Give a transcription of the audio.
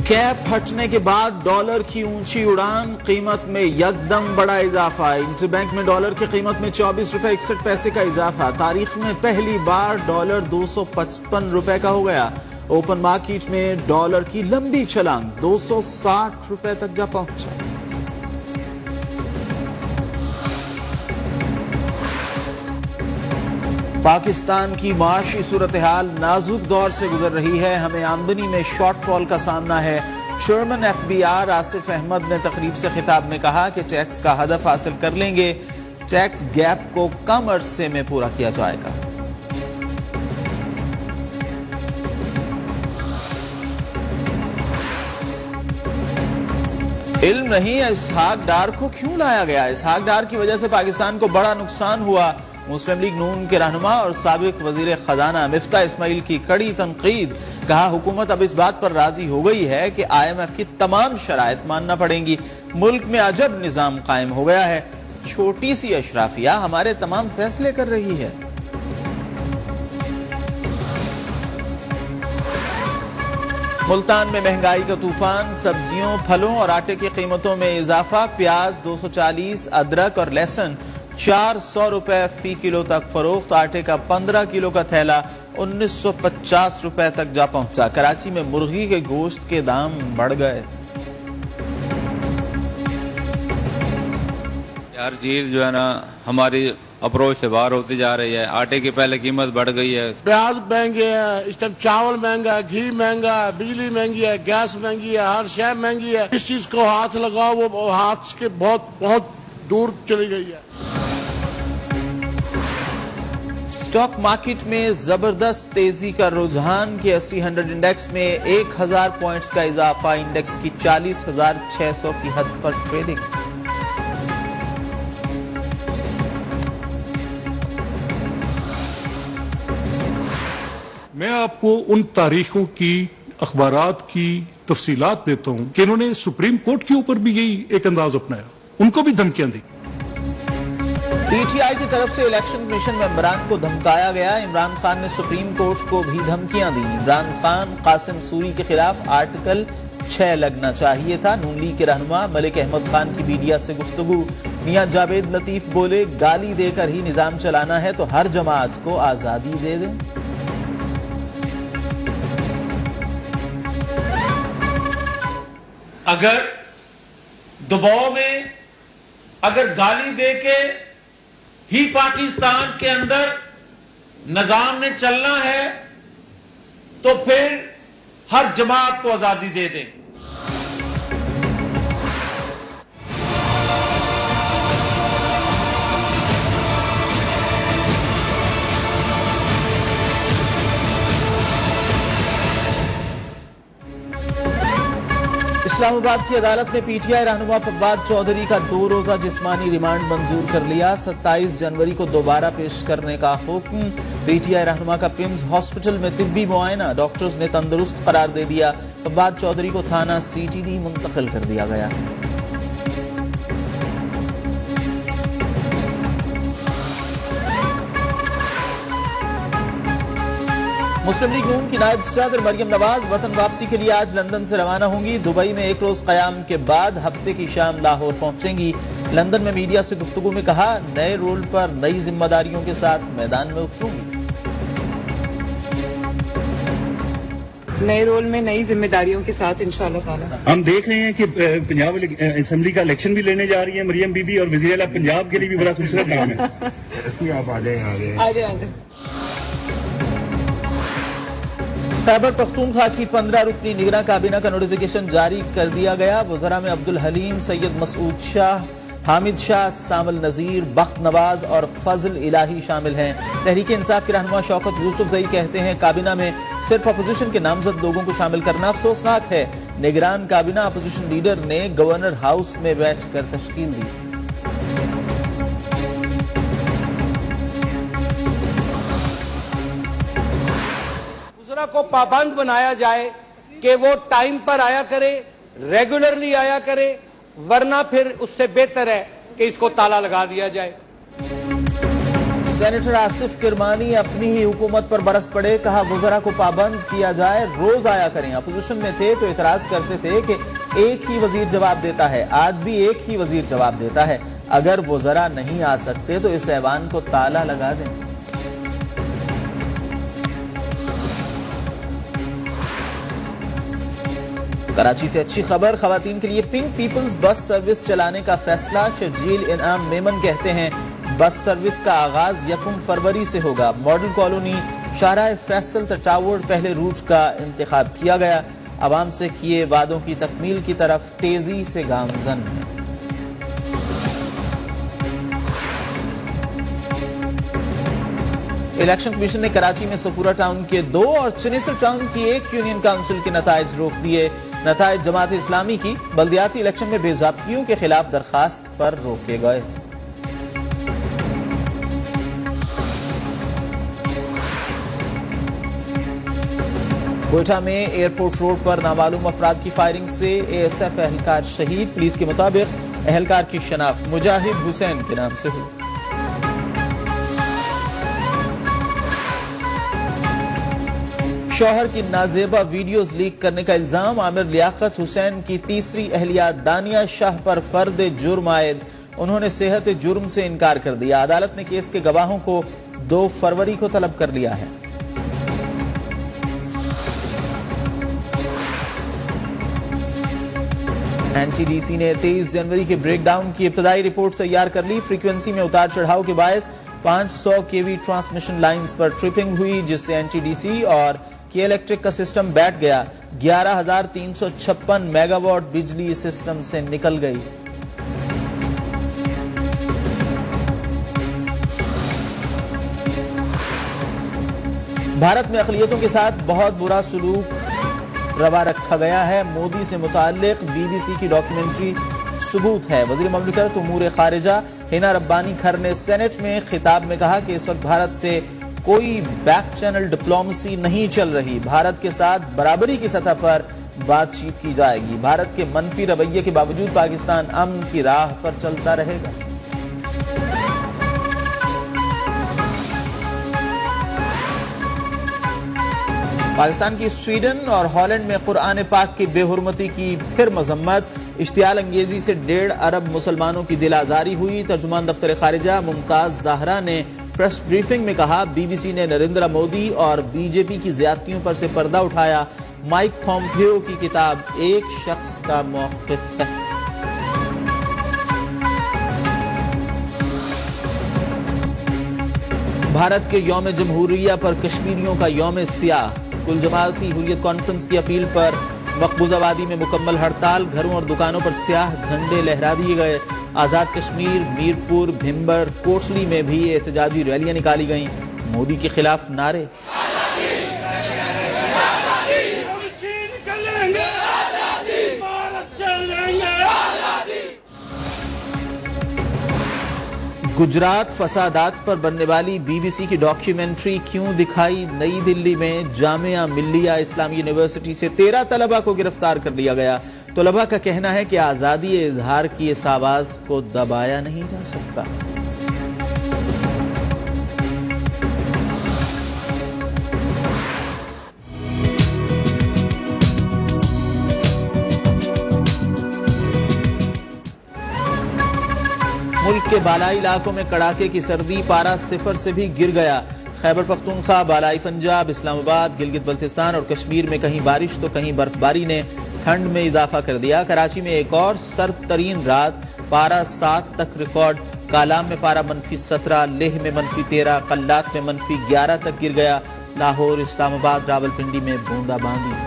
Cap हटने के बाद डॉलर की ऊंची उड़ान, कीमत में यकदम बड़ा इजाफा। इंटरबैंक में डॉलर की कीमत में 24 रुपए 61 पैसे का इजाफा। तारीख में पहली बार डॉलर 255 रुपए का हो गया। ओपन मार्केट में डॉलर की लंबी छलांग 260 रुपए तक जा पहुंचा। पाकिस्तान की माशी सूरत हाल नाजुक दौर से गुजर रही है। हमें आमदनी में शॉर्टफॉल का सामना है। चेयरमैन FBI आसिफ अहमद ने तकरीब से खिताब में कहा कि टैक्स का हदफ हासिल कर लेंगे। टैक्स गैप को कम अरसे में पूरा किया जाएगा। इल्म नहीं इसहाक डार को क्यों लाया गया। इसहाक डार की वजह से पाकिस्तान को बड़ा नुकसान हुआ। मुस्लिम लीग नून के रहनुमा और साबिक वजीर खजाना मिफ्ता इस्माइल की कड़ी तनकीद। कहा, हुकूमत अब इस बात पर राजी हो गई है कि IMF की तमाम शराइत मानना पड़ेंगी। मुल्क में अजब निजाम कायम हो गया है। छोटी सी अशराफिया हमारे तमाम फैसले कर रही है। मुल्तान में महंगाई का तूफान। सब्जियों, फलों और आटे की कीमतों में इजाफा। प्याज 240, अदरक और लहसुन 400 रुपए फी किलो तक फरोख्त। आटे का 15 किलो का थैला 1950 रुपए तक जा पहुंचा। कराची में मुर्गी के गोश्त के दाम बढ़ गए। हर चीज जो है ना हमारी अप्रोच से बाहर होती जा रही है। आटे की पहले कीमत बढ़ गई है। प्याज महंगे है, इस टाइम चावल महंगा है, घी महंगा है, बिजली महंगी है, गैस महंगी है, हर शय महंगी है। इस चीज को हाथ लगाओ वो हाथ के बहुत दूर चली गई है। स्टॉक मार्केट में जबरदस्त तेजी का रुझान के 80-100 इंडेक्स में 1000 पॉइंट्स का इजाफा। इंडेक्स की 40,600 की हद पर ट्रेडिंग। मैं आपको उन तारीखों की, अखबारात की तफसीलात देता हूं कि इन्होंने सुप्रीम कोर्ट के ऊपर भी यही एक अंदाज अपनाया, उनको भी धमकियां दी। PTI की तरफ से इलेक्शन कमीशन में इमरान को धमकाया गया। इमरान खान ने सुप्रीम कोर्ट को भी धमकियां दी। इमरान खान कासिम सूरी के खिलाफ आर्टिकल 6 लगना चाहिए था। नून लीग के रहनुमा मलिक अहमद खान की मीडिया से गुफ्तगू। मियां जावेद लतीफ बोले, गाली देकर ही निजाम चलाना है तो हर जमात को आजादी दे दें। अगर दबाव में अगर गाली दे के ही पाकिस्तान के अंदर निजाम ने चलना है तो फिर हर जमात को आजादी दे दें। इस्लामाबाद की अदालत ने PTI रहनुमा फवाद चौधरी का 2 रोजा जिस्मानी रिमांड मंजूर कर लिया। 27 जनवरी को दोबारा पेश करने का हुक्म। PTI रहनुमा का पिम्स हॉस्पिटल में तिब्बी मुआयना, डॉक्टर्स ने तंदुरुस्त करार दे दिया। फवाद चौधरी को थाना CTD मुंतकिल कर दिया गया। मुस्लिम लीग नून की नायब सदर मरियम नवाज वतन वापसी के लिए आज लंदन से रवाना होंगी। दुबई में एक रोज कयाम के बाद हफ्ते की शाम लाहौर पहुंचेंगी। लंदन में मीडिया से गुफ्तगू में कहा, नए रोल पर नई जिम्मेदारियों के साथ मैदान में उतरूंगी। नए रोल में नई जिम्मेदारियों के साथ इंशाल्लाह ताला। हम देख रहे हैं कि पंजाब असेंबली का इलेक्शन भी लेने जा रही है मरियम बीबी, और वज़ीर आला पंजाब के लिए भी बड़ा खूबसूरत नाम है। आप आ जाए। खैबर पख्तूनख्वा की 15 रुकनी निगरां काबीना का नोटिफिकेशन जारी कर दिया गया। वज़रा में अब्दुल हलीम, सैयद मसूद शाह, हामिद शाह, सामल नजीर, बख्त नवाज और फजल इलाही शामिल हैं। तहरीक इंसाफ के रहनुमा शौकत यूसुफजई कहते हैं, काबीना में सिर्फ अपोजिशन के नामजद लोगों को शामिल करना अफसोसनाक है। निगरान काबीना अपोजिशन लीडर ने गवर्नर हाउस में बैठकर तश्कील दी। को पाबंद बनाया जाए कि वो टाइम पर आया करे, रेगुलरली आया करे, वरना फिर उससे बेहतर है कि इसको ताला लगा दिया जाए। सेनेटर आसिफ किरमानी अपनी ही हुकूमत पर बरस पड़े, कहा वज़रा को पाबंद किया जाए, रोज आया करें। अपोजिशन में थे तो इतराज करते थे कि एक ही वजीर जवाब देता है, आज भी एक ही वजीर जवाब देता है। अगर वज़रा नहीं आ सकते तो इस ऐवान को ताला लगा दें। कराची से अच्छी खबर, खवातीन के लिए पिंक पीपल्स बस सर्विस चलाने का फैसला। शर्जील इनाम मेमन कहते हैं बस सर्विस का आगाज 1 फरवरी से होगा। मॉडल कॉलोनी, शाहराह फैसल टावर पहले रूट का इंतखाब किया गया। आवाम से किए वादों की तकमील की तरफ तेजी से गामजन है। इलेक्शन कमीशन ने कराची में सफूरा टाउन के 2 और चनेसर टाउन की 1 यूनियन काउंसिल के नताइज रोक दिए। नताइज जमात इस्लामी की बल्दियाती इलेक्शन में बेज़ाब्तियों के खिलाफ दरखास्त पर रोके गए। कोयटा में एयरपोर्ट रोड पर नामालूम अफराद की फायरिंग से ASF एहलकार शहीद। पुलिस के मुताबिक एहलकार की शनाख्त मुजाहिद हुसैन के नाम से हुई। शौहर की नाजेबा वीडियोस लीक करने का इल्जाम। आमिर लियाकत हुसैन की तीसरी अहलिया दानिया शाह पर फर्द जुर्म आयद। उन्होंने सेहत जुर्म से इनकार कर दिया। अदालत ने केस के गवाहों को 2 फरवरी को तलब कर लिया है। NTDC ने 23 जनवरी के ब्रेकडाउन की इब्तदाई रिपोर्ट तैयार कर ली। फ्रीक्वेंसी में उतार चढ़ाव के बायस 500 kV ट्रांसमिशन लाइंस पर ट्रिपिंग हुई, जिससे NTDC और के इलेक्ट्रिक का सिस्टम बैठ गया। 11,356 मेगावाट बिजली सिस्टम से निकल गई। भारत में अक़लियतों के साथ बहुत बुरा सलूक रवा रखा गया है। मोदी से मुताल्लिक BBC की डॉक्यूमेंट्री सबूत है। वज़ीर ममलिकत उमूर खारिजा हिना रब्बानी खर ने सेनेट में खिताब में कहा कि इस वक्त भारत से कोई बैक चैनल डिप्लोमेसी नहीं चल रही। भारत के साथ बराबरी की सतह पर बातचीत की जाएगी। भारत के मनफी रवैये के बावजूद पाकिस्तान अमन की राह पर चलता रहेगा। पाकिस्तान की स्वीडन और हॉलैंड में कुरान पाक की बेहुरमती की फिर मजम्मत। इश्तियाल अंगेजी से 1.5 अरब मुसलमानों की दिल आजारी हुई। तर्जुमान दफ्तर खारिजा मुमताज ज़ाहरा ने प्रेस ब्रीफिंग में कहा, BBC ने नरेंद्र मोदी और BJP की ज्यादतियों पर से पर्दा उठाया। माइक पॉम्पियो की किताब एक शख्स का मौक़िफ़ है। भारत के यौम जमहूरिया पर कश्मीरियों का यौम सियाह। कुल जमाती हुर्रियत कॉन्फ्रेंस की अपील पर मकबूजा वादी में मुकम्मल हड़ताल। घरों और दुकानों पर स्याह झंडे लहरा दिए गए। आज़ाद कश्मीर, मीरपुर, भिम्बर, कोटली में भी एहतजाजी रैलियां निकाली गईं। मोदी के खिलाफ नारे। गुजरात फसादात पर बनने वाली BBC की डॉक्यूमेंट्री क्यों दिखाई। नई दिल्ली में जामिया मिल्लिया इस्लामी यूनिवर्सिटी से 13 तलबा को गिरफ्तार कर लिया गया। तलबा का कहना है कि आज़ादी इजहार की इस आवाज को दबाया नहीं जा सकता। मुल्क के बालाई इलाकों में कड़ाके की सर्दी, पारा 0 से भी गिर गया। खैबर पख्तूनख्वा, बालाई पंजाब, इस्लामाबाद, गिलगित बल्तिस्तान और कश्मीर में कहीं बारिश तो कहीं बर्फबारी ने ठंड में इजाफा कर दिया। कराची में एक और सर्द तरीन रात, पारा 7 तक रिकॉर्ड। कालाम में पारा -17, लेह में -13, कल्लात में -11 तक गिर गया। लाहौर, इस्लामाबाद, रावलपिंडी में बूंदाबांदी।